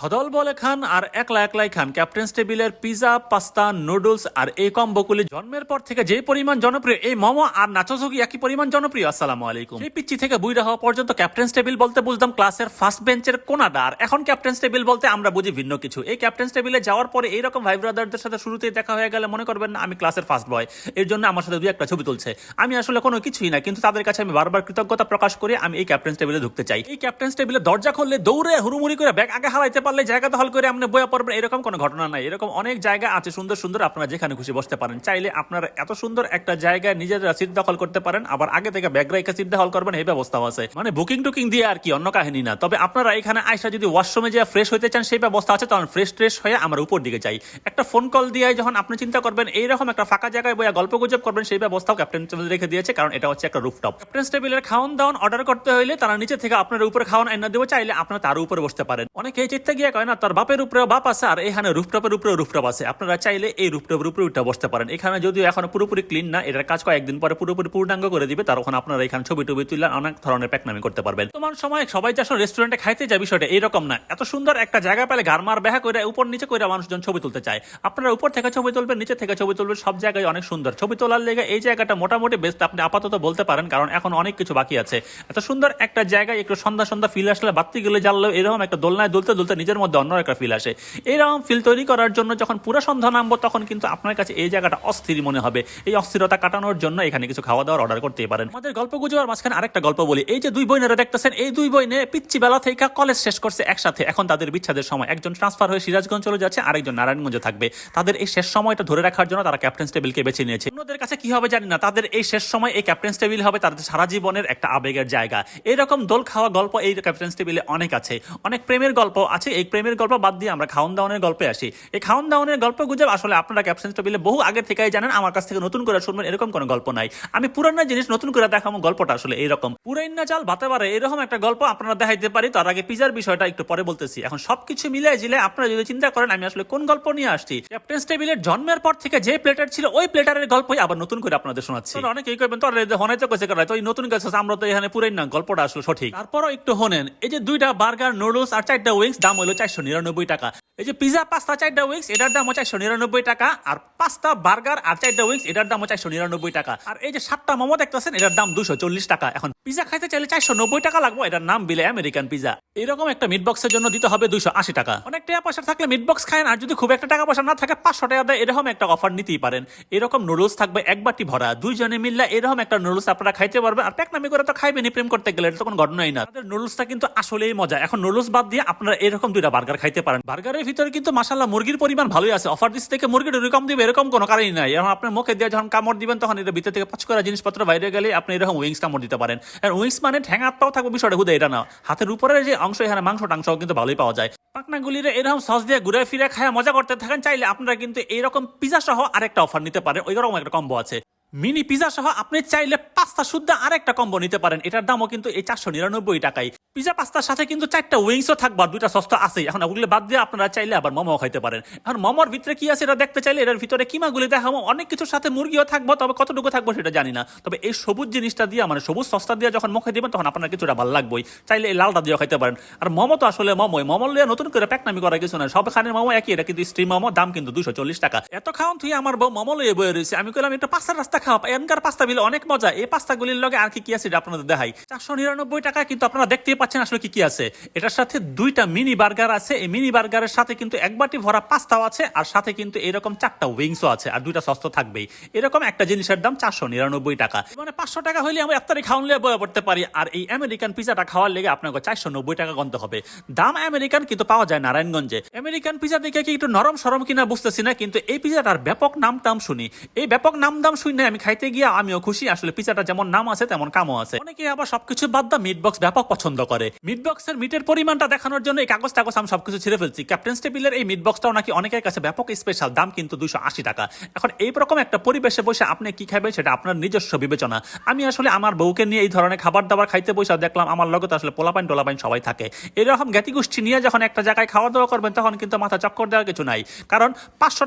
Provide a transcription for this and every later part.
সদল বলে খান আর একলা একলাই খান ক্যাপ্টেন্স টেবিলের পিজা, পাস্তা, নুডলস আর এই কম্বোগুলি জন্মের পর থেকে যে পরিমাণ জনপ্রিয়, এই মোমো আর নাচোস কি একই পরিমাণ জনপ্রিয়। আসসালামু আলাইকুম। এই পিচ্চি থেকে বুইড়া হওয়া পর্যন্ত ক্যাপ্টেন্স টেবিল বলতে বুঝতাম ক্লাসের ফার্স্ট বেঞ্চের কোনাটা, আর এখন ক্যাপ্টেন্স টেবিল বলতে আমরা বুঝি ভিন্ন কিছু। এই ক্যাপ্টেন্স টেবিলে যাওয়ার পরে এইরকম ভাই ব্রাদারদের সাথে শুরুতেই দেখা হয়ে গেলে মনে করবেন না আমি ক্লাসের ফার্স্ট বয়, এর জন্য আমার সাথে দুই একটা ছবি তুলছে। আমি আসলে কোনো কিছুই না, কিন্তু তাদের কাছে আমি বারবার কৃতজ্ঞতা প্রকাশ করে আমি এই ক্যাপ্টেন্স টেবিলে ঢুকতে চাই। এই ক্যাপ্টেন্স টেবিলে দরজা খুললে দৌড়ে হুড়ুমুড়ি করে ব্যাগ আগে হারাইতে পারলে জায়গা দখল করে আপনি বইয়া পড়বেন, এরকম কোনো ঘটনা নাই। এরকম অনেক জায়গা আছে সুন্দর সুন্দর, আপনারা যেখানে খুশি বসতে পারেন। চাইলে আপনারা এত সুন্দর একটা জায়গায় নিজেরা সিট দখল করতে পারেন, আবার আগে থেকে ব্যাগ রেখে সিট দখল করবেন, এই ব্যবস্থাও আছে। মানে বুকিং টুকিং দিয়ে আর কি, অন্য কাহিনী না। তবে আপনারা এখানে আইসা যদি ওয়াশরুমে যে ফ্রেশ হইতে চান সেই ব্যবস্থা আছে, তখন ফ্রেশ ট্রেশ হয়ে আমরা উপর দিকে যাই। একটা ফোন কল দিয়ে যখন আপনি চিন্তা করবেন এইরকম একটা ফাঁকা জায়গায় বইয়া গল্প গুজব করবেন, সেই ব্যবস্থাও ক্যাপ্টেন টেবিল রেখে দিয়েছে, কারণ এটা হচ্ছে একটা রুফটপ। ক্যাপ্টেন টেবিলের খাওয়ান দাওয়ান অর্ডার করতে হইলে তারা নিচে থেকে আপনার উপরে খাওয়ান আইনা দেবো, চাইলে আপনারা তার উপরে বসতে পারেন। অনেকে এই চিত্তে গিয়ে কয় না তার বাপের উপরে বাপ আছে, আর এখানে রুফটপের উপরে রুফটপ আছে। আপনারা চাইলে এই রুফটপের উপরে উঠে বসতে পারেন। এখানে যদিও এখন পুরোপুরি ক্লিন না, এটার কাজ কয়েকদিন পরে পুরোপুরি পূর্ণাঙ্গ করে দিবে, তখন আপনারা এখানে ছবি টবি তুলে অনেক ধরনের প্যাকনামি করতে পারবেন। তোমার সময় সবাই যে আসলে রেস্টুরেন্টে খাইতে যায় বিষয়টা এইরকম না। এত সুন্দর একটা জায়গা পেলে গারমার বেহা করে উপর নিচে করে মানুষজন ছবি তুলতে চায়। আপনারা উপর থেকে ছবি তুলবেন, নিচে থেকে ছবি তুলবেন, সব জায়গায় অনেক সুন্দর ছবি তোলার লেগে এই জায়গাটা মোটামুটি বেস্ট আপনি আপাতত বলতে পারেন, কারণ এখন অনেক কিছু বাকি আছে। এত সুন্দর একটা জায়গায় একটু সন্ধ্যা সন্ধ্যা ফিল আসলে, বাতি গেলে জ্বাললেও এরকম একটা দোলনায় দুলতে দুলতে নিজের মধ্যে অন্য একটা ফিল আসে। এরকম ফিল তৈরি করার জন্য যখন পুরো সন্ধ্যা নামবো, তখন কিন্তু আপনার কাছে এই জায়গাটা অস্থির মনে হবে। এই অস্থিরতা কাটানোর জন্য এখানে কিছু খাওয়া দাওয়ার অর্ডার করতে পারেন। আমাদের গল্প গুজবের মাঝখানে আরেকটা গল্প বলি। এই যে দুই বোনেরা দেখতেছেন, এই দুই বোনে পিচ্চি বেলা থেকে কলেজ শেষ করছে একসাথে। এখন তাদের বিচ্ছেদের সময়, একজন ট্রান্সফার হয়ে সিরাজগঞ্জ চলে যাচ্ছে, আরেকজন নারায়ণগঞ্জে থাকবে। তাদের এই শেষ সময়টা ধরে রাখার জন্য তারা ক্যাপ্টেন্স টেবিলকে বেছে নিয়েছে। অন্যদের কাছে কি হবে জানি না, তাদের এই শেষ সময় এই ক্যাপ্টেন্স টেবিল হবে তাদের সারা জীবনের একটা আবেগের জায়গা। এরকম দোল খাওয়া গল্প এই ক্যাপ্টেন্স টেবিলে অনেক আছে, অনেক প্রেমের গল্প আছে। এই প্রেমের গল্প বাদ দিয়ে আমরা খাওয়ান দাওয়ানের গল্পে আসি। এই খাওয়ান দাওয়ানের গল্প গুজব আসলে আপনারা ক্যাপ্টেন্স টেবিলে বহু আগে থেকেই জানেন, আমার কাছ থেকে নতুন করে শুনবেন এরকম কোনো গল্প নাই। আমি পুরানো জিনিস নতুন করে দেখাবো, গল্পটা আসলে এইরকম। পুরাইন্না চাল ভাতে পারে এরকম একটা গল্প আপনারা দেখাইতে পারি। তার আগে পিজার বিষয়টা একটু পরে বলতেছি। এখন সবকিছু মিলে জিলে আপনারা যদি চিন্তা করেন আমি আসলে কোন গল্প নিয়ে আসছি, ক্যাপ্টেন্স টেবিলের জন্মের পর থেকে যে প্লেটার ছিল ওই প্লেটারের গল্পই আবার নতুন করে আপনাদের শোনাচ্ছি। অনেকেই কইবেন তোর হনাইতে কইছে করাই তো নতুন গেছে, আমরা তো এখানে পুরাইন্না গল্পটা আসলে সঠিক। তারপরও একটু হনেন, এই যে দুইটা বার্গার, নুডলস আর চারটা উইংস দাম হলো 499 টাকা। এই যে পিজা, পাস্তা, চারটা উইংস এটার দাম 499 টাকা, আর পাস্তা, বার্গার আর চারটা উইংস এটার দাম 499 টাকা। আর এই যে 7টা মোমো দেখতেছেন এটার দাম 240 টাকা। এখন পিজা খাইতে চাইলে 490 টাকা লাগবে, এটার নাম বিলে আমেরিকান পিজা। এরকম একটা মিট বক্সের জন্য দিতে হবে 280 টাকা। অনেক টাকা পয়সা থাকলে মিট বক্স খায়, আর যদি খুব একটা টাকা পয়সা না থাকে 500 টাকা দেয়, এরকম একটা অফার নিতেই পারেন। এরকম নুডলস থাকবে এক বাটি ভরা, দুইজনে মিললে এরকম একটা নুডলস আপনারা খাইতে পারবেন। আর প্যাকনামি করে তো খাইবেনি, প্রেম করতে গেলে এটা তো কোনো ঘটনাই না। তাদের নুডলসটা কিন্তু আসলেই মজা। এখন নুডলস বাদ দিয়ে আপনারা এরকম দুইটা বার্গার খাইতে পারেন। বার্গারের ভিতরে কিন্তু মাশাআল্লাহ মুরগির পরিমাণ ভালোই আছে। অফার দিস থেকে মুরগির এরকম দিবে এরকম কোনো কারণই নাই। এখন আপনার মুখে দিয়ে যখন কামড় দিবেন, তখন এটা ভিতর থেকে পাঁচ করা জিনিসপত্র বাইরে গেলে আপনি এরকম উইংস কামড় দিতে পারেন। আর উইংস মানে ঠ্যাঙার পাও থাকবে, বিষয়টা হুদে এটা না। হাতের উপরে যে অংশ, এখানে মাংস টাংশ কিন্তু ভালোই পাওয়া যায়। পাকনাগুলিরে এরকম সস দিয়ে ঘুরে ফিরে খায় মজা করতে থাকেন। চাইলে আপনারা কিন্তু এইরকম পিজা সহ আরেকটা অফার নিতে পারেন, ওইরকম একটা কম্বো আছে। মিনি পিজা সহ আপনি চাইলে পাস্তা শুদ্ধ আরেকটা কম্বো নিতে পারেন, এটার দামও কিন্তু এই 499 টাকায়। পিজা পাস্তার সাথে কিন্তু 4টা উইংসও থাকবে, আর 2টা সস তো আছেই। এখন ওগুলো বাদ দিয়ে আপনারা চাইলে আবার মোমো খাইতে পারেন। এখন মোমোর ভিতরে কি আছে এটা দেখতে চাইলে এটার ভিতরে কিমাগুলি দেখাবো। অনেক কিছুর সাথে মুরগিও থাকবো, তবে কতটুকু থাকবো সেটা জানি না। তবে এই সবুজ জিনিসটা দিয়ে, মানে সবুজ সস্তা দিয়ে যখন মুখে দিবেন, তখন আপনার কিছুটা ভালো লাগবেই। চাইলে এই লালটা দিয়েও খাইতে পারেন। আর মোমো তো আসলে মোমো লিয়ে নতুন করে প্যাকনামি করা কিছু না, সব খানের মোমো একই। এটা কিন্তু স্ট্রিম মোমো, দাম কিন্তু 240 টাকা। এত খাওয়ান তুই আমার বউ মোমো লিয়ে বয়ে রয়েছে। আমি কইলাম একটা পাস্তার রাস্তা খাওয়া, এনকার পাস্তা বিল অনেক মজা। এই পাস্তাগুলির লগে আর কি আছে এটা আপনাদের দেখাই। 499 টাকা কিন্তু আপনারা দেখতেই পাচ্ছেন আসলে কি আছে। এটার সাথে দুইটা মিনি বার্গার আছে। এই মিনি বার্গারের সাথে কিন্তু এক বাটি ভরা পাস্তাও আছে, আর সাথে কিন্তু এরকম 4টা উইংসও আছে, আর 2টা সস তো থাকবেই। এরকম একটা জিনিসের দাম 499 টাকা। মানে 500 টাকা হইলে আমরা এতটাই খাওয়ান লিয়ে বয়ে পড়তে পারি। আর এই আমেরিকান পিজাটা খাওয়ার লেগে আপনাকে 490 টাকা গণতে হবে। দাম আমেরিকান, কিন্তু পাওয়া যায় নারায়ণগঞ্জে। আমেরিকান পিজা দেখে কি একটু নরম সরম কিনা বুঝতেছি না, কিন্তু এই পিজাটার ব্যাপক নাম টাম শুনি। এই ব্যাপক নাম দাম শুনে আমি খাইতে গিয়ে আমিও খুশি। আসলে পিজাটা যেমন নাম আছে তেমন কামও আছে। অনেকে আবার সবকিছু বাদ দা মিট বক্স ব্যাপক পছন্দ করে। মিট বক্সের মিটের পরিমাণটা দেখানোর জন্য এই কাগজ টাগজ আমি সবকিছু ছিঁড়ে ফেলছি। ক্যাপ্টেন্স টেবিলের এই মিট বক্সটাও নাকি অনেকের কাছে ব্যাপক স্পেশাল, দাম কিন্তু 280 টাকা। এখন এই রকম একটা পরিবেশে বসে আপনি কি খাবেন সেটা আপনার নিজস্ব বিবেচনা। আমি আসলে আমার বউকে নিয়ে এই ধরনের খাবার দাবার খাইতে বসে দেখলাম আমার লগে তো আসলে পোলাপাইন টোলাপাইন সবাই থাকে। এরকম জ্ঞাতিগোষ্ঠী নিয়ে যখন একটা জায়গায় খাওয়া দাওয়া করবেন, তখন কিন্তু মাথা চক্কর দেওয়ার কিছু নাই। কারণ 500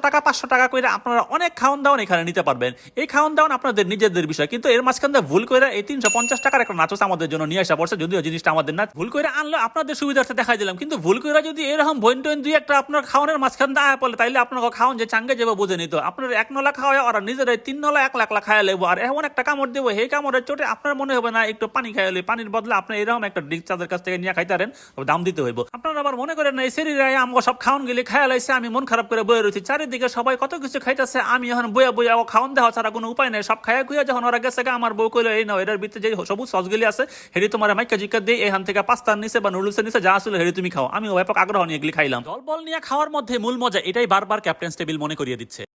টাকা করে আপনারা অনেক খাওয়ান দাওয়ান এখানে নিতে পারবেন। এই খাওয়ান খাওয়ান দাওয়ান আপনাদের নিজেদের বিষয়, কিন্তু এর মাঝখান দিয়ে ভুল করে এই 350 টাকার একটা নাচোস আমাদের জন্য নিয়ে আসা পড়ছে, যদিও জিনিসটা আমাদের না, ভুল করে আনলে আপনাদের সুবিধার্থে দেখাই দিলাম, কিন্তু ভুল করে যদি এরকম বইন টইন দুই একটা আপনার খাওয়ানোর মাঝখান দিয়ে আয়া পড়লে তাইলে আপনার খাওয়ান যে চাঙ্গে যাবে বুঝে নিত, আপনার 1 নলা খাওয়া ওরা নিজেরাই 3 নলা 1 লাখ খাওয়া লেবো, আর এমন একটা কামড় দেবো সেই কামড়ের চোটে আপনার মনে হবে না একটু পানি খাইলে, পানির বদলে আপনি এরকম একটা ড্রিঙ্ক চাঁদের কাছ থেকে নিয়ে খাইতে পারেন, দাম দিতে হইব। আপনারা আবার মনে করেন না এই শরীরে আমাকে সব খাওয়ান গেলে খাইয়া লাইছে, আমি মন খারাপ করে বয়ে রয়েছি, চারিদিকে সবাই কত কিছু খাইতেছে, আমি এখন বইয়া বইয়া খাওয়ান দেওয়া ছাড়া কোনো উপায় নেই, সব খাইয়া খুঁয়া যখন ওরা গেছে আমার বউ কইলো এই নাও এটার ভিতরে যে সবুজ সসগুলি আছে হেরি তোমার মাইকা জিকা দিয়ে এখান থেকে পাস্তার নিচে বা নুডলসের নিচে যা আসলে হেরি তুমি খাও, আমি ব্যাপক আগ্রহ নিয়ে এগুলি খাইলাম। জল বল নিয়ে খাওয়ার মধ্যে মূল মজা এটাই বারবার ক্যাপ্টেন্স টেবিল মনে করিয়ে দিচ্ছে।